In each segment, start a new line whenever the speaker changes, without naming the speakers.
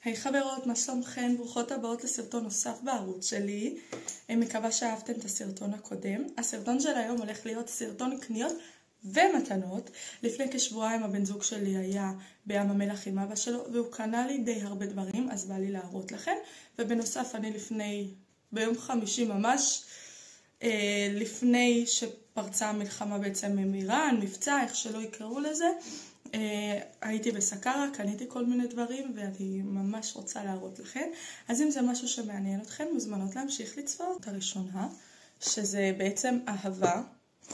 היי חברות, מה שלומכן? ברוכות הבאות לסרטון נוסף בערוץ שלי. אני מקווה שאהבתם את הסרטון הקודם. הסרטון של היום הולך להיות סרטון קניות ומתנות. לפני כשבועיים הבן זוג שלי היה בים המלח עם אבא שלו, והוא קנה לי די הרבה דברים, אז בא לי להראות לכם. ובנוסף אני ביום חמישי ממש, לפני שפרצה המלחמה בעצם מאיראן, מבצע, איך שלא יקראו לזה, הייתי בסקרה, קניתי כל מיני דברים ואני ממש רוצה להראות לכם. אז אם זה משהו שמעניין אתכם, מוזמנות להמשיך לצפות. הראשונה, שזה בעצם אהבה,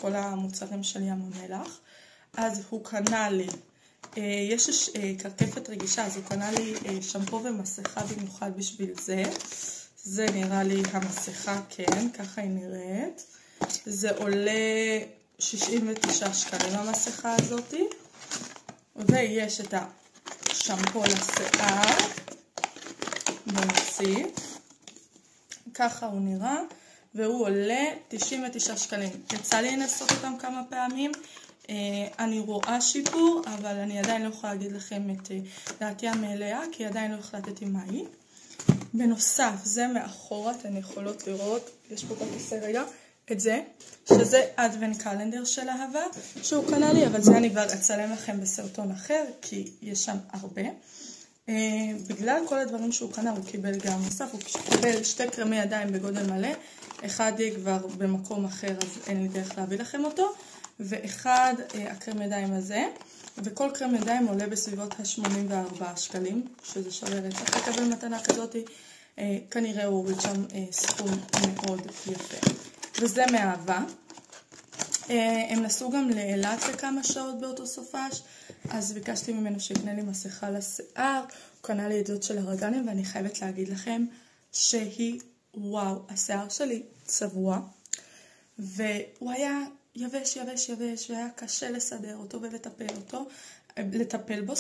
כל המוצרים של ים המלח. אז הוא קנה לי, יש קרקפת רגישה, אז הוא קנה לי שמפו ומסכה במיוחד בשביל זה. זה נראה לי המסכה, כן, ככה היא נראית. זה עולה 69 שקלים המסכה הזאתי. ויש את השמפו לשיער, מוציא, ככה הוא נראה, והוא עולה 99 שקלים. יצא לי לנסות אותם כמה פעמים, אני רואה שיפור, אבל אני עדיין לא יכולה להגיד לכם את דעתי המלאה, כי עדיין לא החלטתי מה היא. בנוסף, זה מאחורה, אתן יכולות לראות, יש פה בכיסא רגע, את זה, שזה אדוונט קלנדר של אהבה, שהוא קנה לי, אבל זה אני כבר אצלם לכם בסרטון אחר, כי יש שם הרבה. בגלל כל הדברים שהוא קנה, הוא קיבל גם נוסף, הוא קיבל 2 קרמי ידיים בגודל מלא, אחד כבר במקום אחר, אז אין לי דרך להביא לכם אותו, ואחד הקרם ידיים הזה, וכל קרם ידיים עולה בסביבות ה-84 שקלים, שזה שווה רצח לקבל מתנה כזאת, כנראה הוא הוריד שם סכום מאוד יפה. וזה מאהבה. הם נסעו גם לאילת לכמה שעות באותו סופש, אז ביקשתי ממנו שיקנה לי מסכה לשיער, הוא קנה לי את זאת של הרגנים, ואני חייבת להגיד לכם שהיא וואו, השיער שלי צבוע, והוא היה יבש, והיה קשה לסדר אותו ולטפל בו,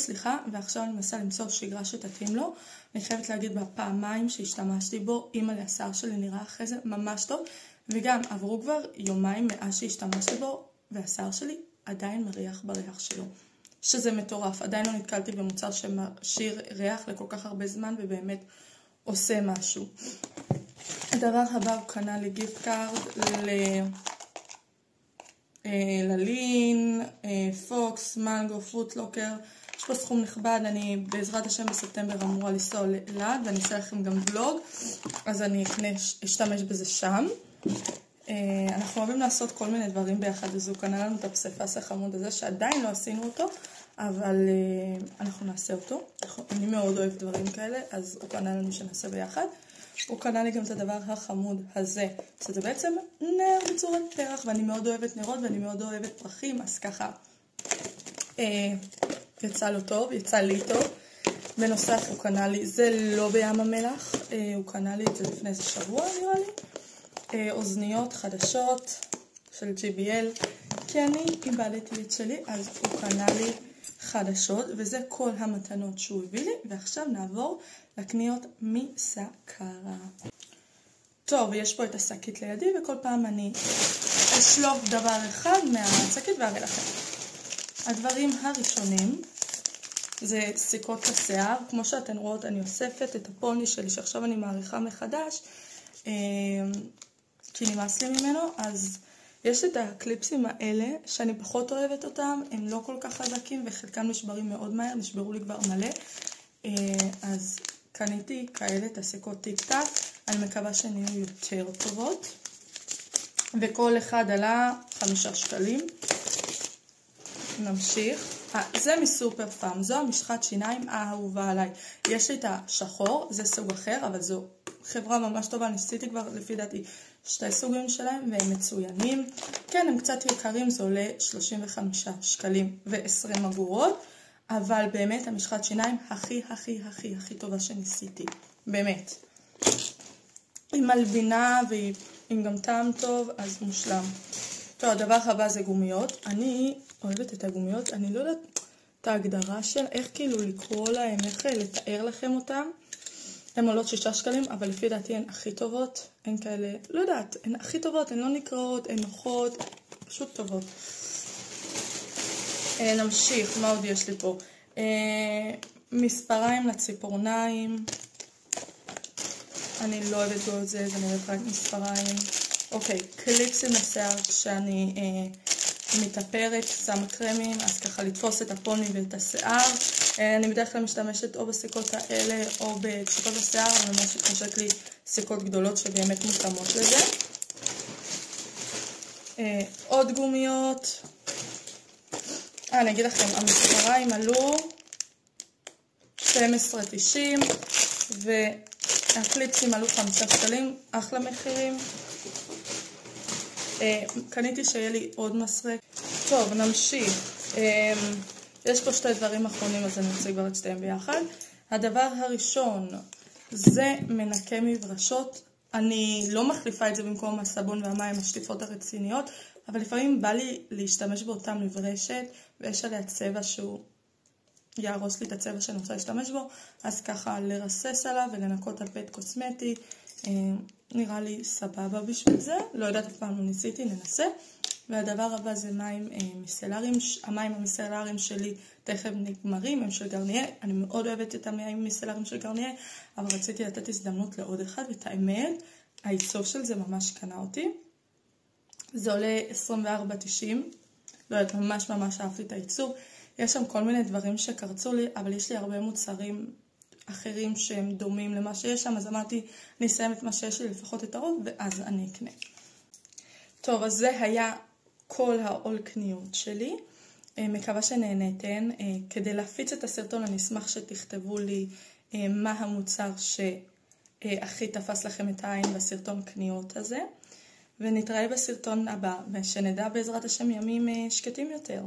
ועכשיו אני מנסה למצוא שגרה שתתאים לו. אני חייבת להגיד בפעמיים שהשתמשתי בו, אמא לי, השיער שלי נראה אחרי זה ממש טוב, וגם עברו כבר יומיים מאז שהשתמשתי בו, והשיער שלי עדיין מריח בריח שלו, שזה מטורף. עדיין לא נתקלתי במוצר שמשאיר ריח לכל כך הרבה זמן ובאמת עושה משהו. הדבר הבא, הוא קנה לי גיפט קארד ללין, פוקס, מנגו, פוטלוקר. יש פה סכום נכבד. אני בעזרת השם בספטמבר אמורה לנסוע לאילת, ואני אעשה לכם גם ולוג, אז אני אשתמש בזה שם. אנחנו אוהבים לעשות כל מיני דברים ביחד, אז הוא קנה לנו את הפסיפס החמוד הזה שעדיין לא עשינו אותו, אבל אנחנו נעשה אותו. אני מאוד אוהב דברים כאלה, אז הוא קנה לנו שנעשה ביחד. הוא קנה לי גם את הדבר החמוד הזה, שזה בעצם נר בצורת פרח, ואני מאוד אוהבת נרות ואני מאוד אוהבת פרחים, אז ככה יצא לו טוב, יצא לי טוב. בנוסף הוא קנה לי, זה לא בים המלח, הוא קנה לי את זה לפני איזה שבוע נראה לי, אוזניות חדשות של JBL, כי אני איבדתי את שלי, אז הוא קנה לי חדשות, וזה כל המתנות שהוא הביא לי. ועכשיו נעבור לקניות מסקרה. טוב, יש פה את השקית לידי, וכל פעם אני אשלוף דבר אחד מהשקית ואראה לכם. הדברים הראשונים זה סיכות לשיער. כמו שאתן רואות, אני אוספת את הפוני שלי שעכשיו אני מעריכה מחדש, כי נמאס לי ממנו. אז יש את הקליפסים האלה שאני פחות אוהבת אותם, הם לא כל כך חזקים וחלקם נשברים מאוד מהר, נשברו לי כבר מלא. אז קניתי כאלה את הסיכות טיק טק, אני מקווה שהן יהיו יותר טובות, וכל אחד עלה 5 שקלים. נמשיך. זה מסופר פארם, זו המשחת שיניים האהובה עליי. יש לי את השחור, זה סוג אחר, אבל זו חברה ממש טובה, ניסיתי כבר לפי דעתי 2 סוגים שלהם והם מצוינים. כן, הם קצת יקרים, זה עולה 35 שקלים ו20 אגורות, אבל באמת המשחת שיניים הכי טובה שניסיתי, באמת. היא מלבינה והיא גם טעם טוב, אז מושלם. טוב, הדבר הבא זה גומיות. אני אוהבת את הגומיות, אני לא יודעת את ההגדרה של איך כאילו לקרוא להם, איך לתאר לכם אותם. הן עולות 6 שקלים, אבל לפי דעתי הן הכי טובות. הן כאלה, לא יודעת, הן הכי טובות, הן לא נקראות, הן נוחות, פשוט טובות. נמשיך, מה עוד יש לי פה? מספריים לציפורניים. אני לא אוהבת בו את זה, זה נראית רק מספריים. אוקיי, קליפסים לשיער כשאני מתאפרת, שמה קרמים, אז ככה לתפוס את הפוני ואת השיער. אני בדרך כלל משתמשת או בסיכות האלה או בקשיקות השיער, אבל ממש התחשק לי סיכות גדולות שבאמת מותאמות לזה. עוד גומיות. אני אגיד לכם, המספריים עלו 12.90 והקליפסים עלו 5 שקלים, אחלה מחירים. קניתי שיהיה לי עוד מסרק. טוב, נמשיך. יש פה שתי דברים אחרונים, אז אני רוצה כבר את שתיהם ביחד. הדבר הראשון זה מנקה מברשות. אני לא מחליפה את זה במקום הסבון והמים, השטיפות הרציניות, אבל לפעמים בא לי להשתמש באותם מברשת, ויש עליה צבע שהוא יהרוס לי את הצבע שאני רוצה להשתמש בו, אז ככה לרסס עליו ולנקות על פט קוסמטי, נראה לי סבבה בשביל זה. לא יודעת, אף פעם לא ניסיתי, ננסה. והדבר הבא זה מים מיסלריים. המים המיסלריים שלי תכף נגמרים, הם של גרניה. אני מאוד אוהבת את המים המיסלריים של גרניה, אבל רציתי לתת הזדמנות לעוד אחד, ואת האמת, העיצוב של זה ממש קנה אותי. זה עולה 24.90. לא יודעת, ממש אהבתי את העיצוב. יש שם כל מיני דברים שקרצו לי, אבל יש לי הרבה מוצרים אחרים שהם דומים למה שיש שם, אז אמרתי, אני אסיים את מה שיש לי, לפחות את הרוב, ואז אני אקנה. טוב, אז זה היה כל העול קניות שלי. מקווה שנהנתן. כדי להפיץ את הסרטון, אני אשמח שתכתבו לי מה המוצר שהכי תפס לכם את העין בסרטון קניות הזה. ונתראה בסרטון הבא, ושנדע בעזרת השם ימים שקטים יותר.